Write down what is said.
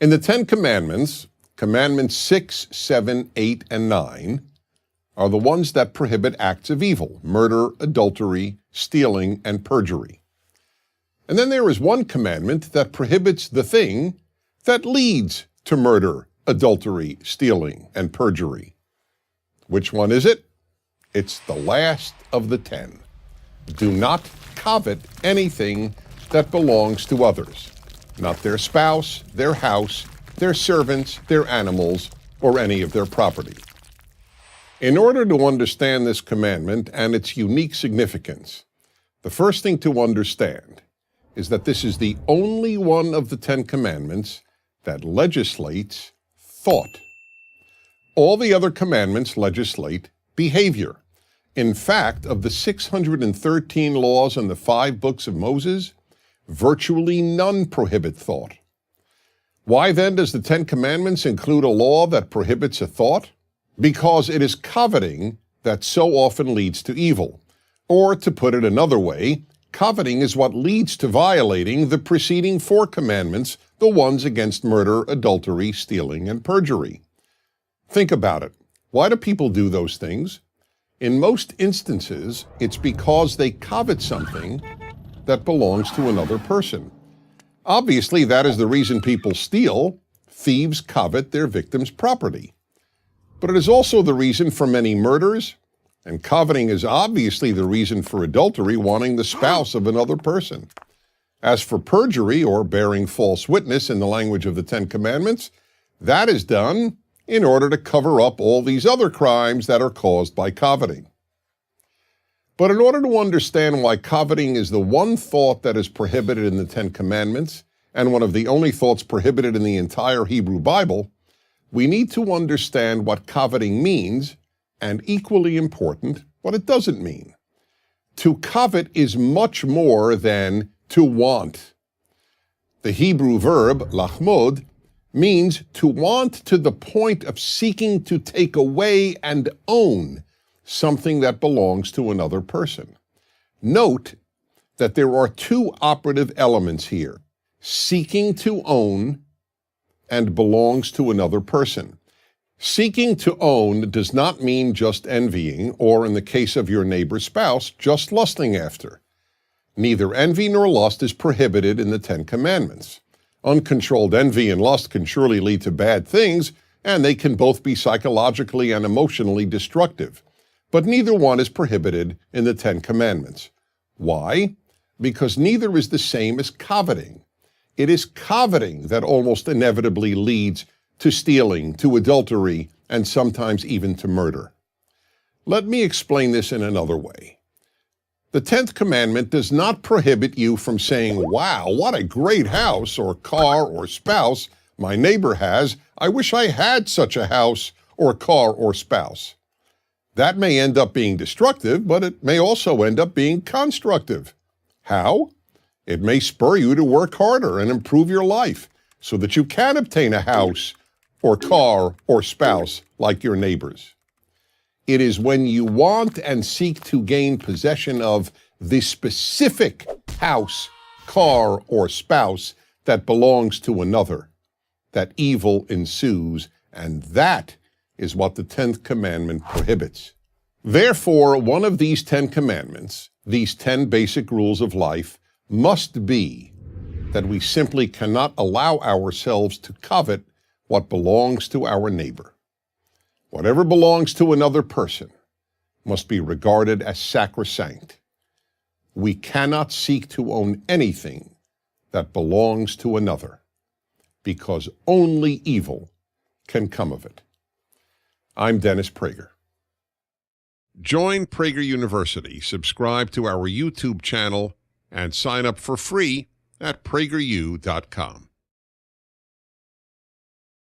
In the Ten Commandments, Commandments 6, 7, 8, and 9 are the ones that prohibit acts of evil: murder, adultery, stealing, and perjury. And then there is one commandment that prohibits the thing that leads to murder, adultery, stealing, and perjury. Which one is it? It's the last of the 10. Do not covet anything that belongs to others, not their spouse, their house, their servants, their animals, or any of their property. In order to understand this commandment and its unique significance, the first thing to understand is that this is the only one of the 10 Commandments that legislates thought. All the other commandments legislate behavior. In fact, of the 613 laws in the 5 books of Moses, virtually none prohibit thought. Why then does the 10 Commandments include a law that prohibits a thought? Because it is coveting that so often leads to evil. Or to put it another way, coveting is what leads to violating the preceding 4 commandments, the ones against murder, adultery, stealing, and perjury. Think about it. Why do people do those things? In most instances, it's because they covet something that belongs to another person. Obviously, that is the reason people steal. Thieves covet their victims' property. But it is also the reason for many murders, and coveting is obviously the reason for adultery, wanting the spouse of another person. As for perjury, or bearing false witness in the language of the 10 Commandments, that is done in order to cover up all these other crimes that are caused by coveting. But in order to understand why coveting is the one thought that is prohibited in the 10 Commandments, and one of the only thoughts prohibited in the entire Hebrew Bible, we need to understand what coveting means, and equally important, what it doesn't mean. To covet is much more than to want. The Hebrew verb, lachmod, means to want to the point of seeking to take away and own something that belongs to another person. Note that there are 2 operative elements here: seeking to own and belongs to another person. Seeking to own does not mean just envying, or in the case of your neighbor's spouse, just lusting after. Neither envy nor lust is prohibited in the 10 Commandments. Uncontrolled envy and lust can surely lead to bad things, and they can both be psychologically and emotionally destructive. But neither one is prohibited in the 10 Commandments. Why? Because neither is the same as coveting. It is coveting that almost inevitably leads to stealing, to adultery, and sometimes even to murder. Let me explain this in another way. The 10th commandment does not prohibit you from saying, "Wow, what a great house or car or spouse my neighbor has. I wish I had such a house or car or spouse." That may end up being destructive, but it may also end up being constructive. How? It may spur you to work harder and improve your life so that you can obtain a house or car or spouse like your neighbors. It is when you want and seek to gain possession of the specific house, car, or spouse that belongs to another that evil ensues, and that is what the 10th commandment prohibits. Therefore, one of these 10 commandments, these 10 basic rules of life, must be that we simply cannot allow ourselves to covet what belongs to our neighbor. Whatever belongs to another person must be regarded as sacrosanct. We cannot seek to own anything that belongs to another, because only evil can come of it. I'm Dennis Prager. Join Prager University, subscribe to our YouTube channel, and sign up for free at prageru.com.